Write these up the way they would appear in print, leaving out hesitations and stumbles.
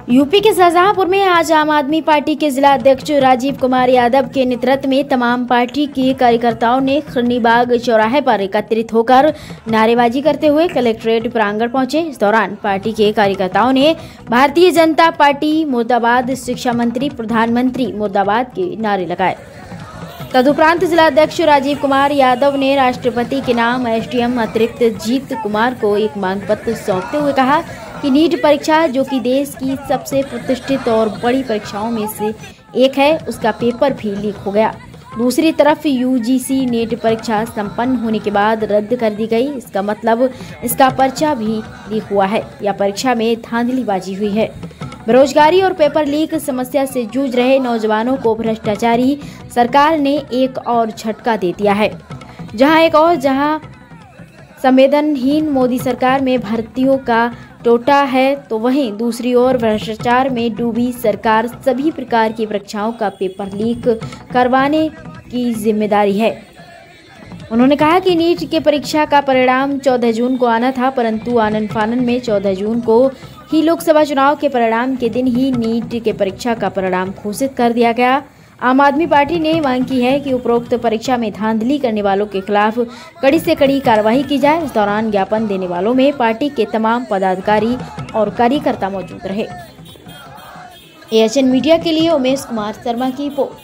UP के शाहजहांपुर में आज आम आदमी पार्टी के जिला अध्यक्ष राजीव कुमार यादव के नेतृत्व में तमाम पार्टी के कार्यकर्ताओं ने खिरनीबाग चौराहे पर एकत्रित होकर नारेबाजी करते हुए कलेक्ट्रेट प्रांगण पहुंचे। इस दौरान पार्टी के कार्यकर्ताओं ने भारतीय जनता पार्टी मुर्दाबाद, शिक्षा मंत्री प्रधानमंत्री मुर्दाबाद के नारे लगाए। तदुपरांत जिलाध्यक्ष राजीव कुमार यादव ने राष्ट्रपति के नाम एसडीएम अतिरिक्त जीत कुमार को एक मांग पत्र सौंपते हुए कहा कि नीट परीक्षा, जो कि देश की सबसे प्रतिष्ठित और बड़ी परीक्षाओं में से एक है, उसका पेपर भी लीक हो गया। दूसरी तरफ यूजीसी नीट परीक्षा संपन्न होने के बाद रद्द कर दी गई। इसका मतलब इसका पर्चा भी लीक हुआ है या परीक्षा में धांधलीबाजी हुई है। बेरोजगारी और पेपर लीक समस्या से जूझ रहे नौजवानों को भ्रष्टाचारी सरकार ने एक और झटका दे दिया है। जहां संवेदनहीन मोदी सरकार में भर्तियों का टोटा है, तो वहीं दूसरी ओर भ्रष्टाचार में डूबी सरकार सभी प्रकार की परीक्षाओं का पेपर लीक करवाने की जिम्मेदारी है। उन्होंने कहा कि नीट के परीक्षा का परिणाम 14 जून को आना था, परंतु आनन फानन में 14 जून को ही लोकसभा चुनाव के परिणाम के दिन ही नीट के परीक्षा का परिणाम घोषित कर दिया गया। आम आदमी पार्टी ने मांग की है कि उपरोक्त परीक्षा में धांधली करने वालों के खिलाफ कड़ी से कड़ी कार्रवाई की जाए। इस दौरान ज्ञापन देने वालों में पार्टी के तमाम पदाधिकारी और कार्यकर्ता मौजूद रहे। एएचएन मीडिया के लिए उमेश कुमार शर्मा की रिपोर्ट।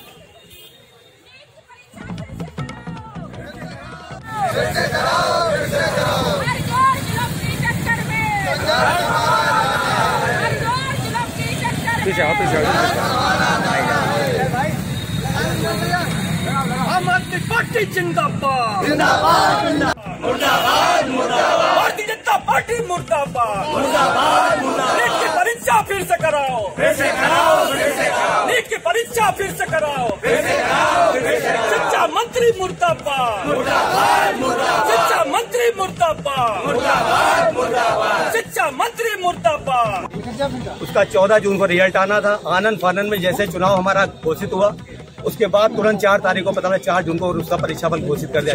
आम आदमी पार्टी जिंदाबाद, मुर्दाबाद, भारतीय जनता पार्टी मुर्दाबाद, नीट की परीक्षा फिर से कराओ, नीट की परीक्षा फिर से कराओ, शिक्षा मंत्री मुर्दाबाद, शिक्षा मंत्री मुर्दाबाद, शिक्षा मंत्री मुर्दाबाद। उसका 14 जून को रिजल्ट आना था। आनन फानन में जैसे चुनाव हमारा घोषित हुआ, उसके बाद तुरंत 4 तारीख को पता लगा 4 जून को उसका परीक्षा फल घोषित कर दिया।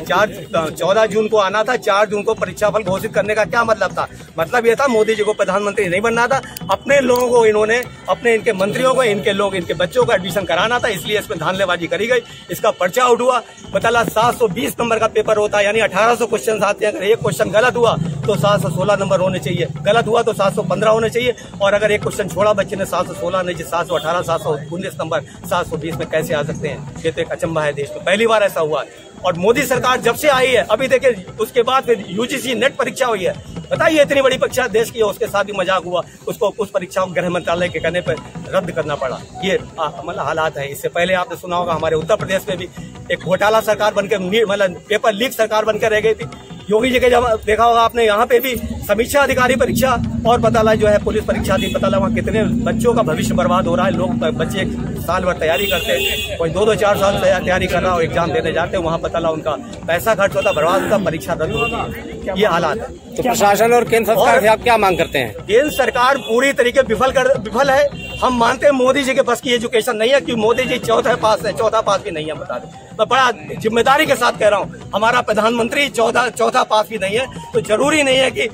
14 जून को आना था, 4 जून को परीक्षा फल घोषित करने का क्या मतलब था? मतलब ये था मोदी जी को प्रधानमंत्री नहीं बनना था, अपने लोगों को इन्होंने, अपने इनके मंत्रियों को, इनके बच्चों को एडमिशन कराना था, इसलिए इसमें धांधलेबाजी करी गई। इसका पर्चा आउट हुआ, पता लगा 720 नंबर का पेपर होता है, यानी 1800 क्वेश्चन आते हैं। अगर एक क्वेश्चन गलत हुआ तो 716 नंबर होने चाहिए, गलत हुआ तो 715 होने चाहिए, और अगर एक क्वेश्चन छोड़ा बच्चे ने 716 नहीं, 718, 719 नंबर 720 में कैसे आ सकते हैं? ये तो एक अचंभा है देश में, पहली बार ऐसा हुआ है। और मोदी सरकार जब से आई है, अभी देखिए उसके बाद फिर यूजीसी नेट परीक्षा हुई है। बताइए, इतनी बड़ी परीक्षा देश की है, उसके साथ भी मजाक हुआ, उसको उस परीक्षा को गृह मंत्रालय के कहने पर रद्द करना पड़ा। ये मतलब हालात है। इससे पहले आपने सुना होगा हमारे उत्तर प्रदेश में भी एक घोटाला सरकार बनकर, मतलब पेपर लीक सरकार बनकर रह गई थी। योगी जी के जब देखा होगा आपने, यहाँ पे भी समीक्षा अधिकारी परीक्षा और पता लगा जो है पुलिस परीक्षा थी, पता लगा वहाँ कितने बच्चों का भविष्य बर्बाद हो रहा है। लोग बच्चे 1 साल भर तैयारी करते हैं, कोई 2-2, 4 साल तैयारी कर रहा हो, एग्जाम देने जाते हैं, वहाँ पता लगा उनका पैसा खर्च होता, बर्बाद होता, परीक्षा रद्द होती है। ये हालात है। तो प्रशासन और केंद्र सरकार से आप क्या मांग करते हैं? केंद्र सरकार पूरी तरीके विफल है। हम मानते हैं मोदी जी के बस की एजुकेशन नहीं है, क्योंकि मोदी जी चौथा पास भी नहीं है। बता दें, मैं बड़ा जिम्मेदारी के साथ कह रहा हूँ, हमारा प्रधानमंत्री चौथा पास भी नहीं है। तो जरूरी नहीं है कि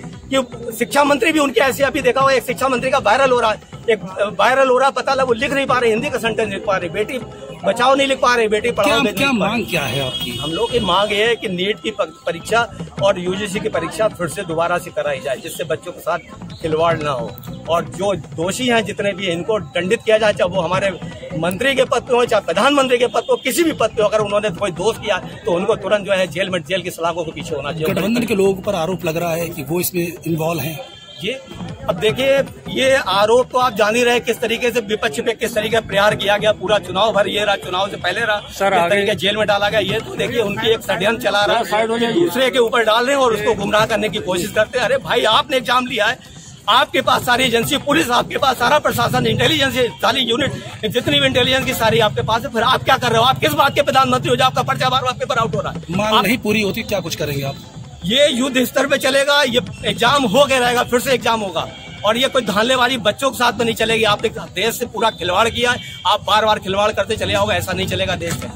शिक्षा मंत्री भी उनके ऐसे, अभी देखा हुआ एक शिक्षा मंत्री का वायरल हो रहा है, पता लगा वो लिख नहीं पा रहे, हिंदी का सेंटेंस लिख पा रहे, बेटी बचाओ नहीं लिख पा रहे, बेटी पढ़ाओ नहीं। क्या मांग क्या है आपकी? हम लोग की मांग ये है कि नीट की परीक्षा और यूजीसी की परीक्षा फिर से दोबारा से कराई जाए, जिससे बच्चों के साथ खिलवाड़ ना हो, और जो दोषी हैं जितने भी, इनको दंडित किया जाए, चाहे वो हमारे मंत्री के पद पे हो, चाहे प्रधानमंत्री के पद पे हो, किसी भी पद पे हो। अगर उन्होंने कोई दोष किया तो उनको तुरंत जो है जेल की सलाखों के पीछे होना चाहिए। गठबंधन के लोगों पर आरोप लग रहा है कि वो इसमें इन्वॉल्व हैं। ये अब देखिए, ये आरोप तो आप जान ही रहे किस तरीके से विपक्ष पे किस तरीके से प्रहार किया गया। पूरा चुनाव भर ये रहा, चुनाव से पहले रहा, किस तरीके जेल में डाला गया। ये तो देखिए उनकी एक षड्यंत्र चला रहा है, दूसरे के ऊपर डाल रहे हैं और उसको गुमराह करने की कोशिश करते हैं। अरे भाई, आपने एग्जाम लिया है, आपके पास सारी एजेंसी, पुलिस आपके पास, सारा प्रशासन, इंटेलिजेंस, सारी यूनिट, जितनी भी इंटेलिजेंस की सारी आपके पास है, फिर आप क्या कर रहे हो? आप किस बात के प्रधानमंत्री हो जो आपका पर्चा बार-बार पेपर आउट हो रहा है? मांग नहीं पूरी होती, क्या कुछ करेंगे आप? ये युद्ध स्तर पे चलेगा, ये एग्जाम हो गया रहेगा, फिर से एग्जाम होगा, और ये कोई धांधलेबाजी बच्चों के साथ में नहीं चलेगी। आपने देश से पूरा खिलवाड़ किया है, आप बार-बार खिलवाड़ करते चले आओगे, ऐसा नहीं चलेगा देश से।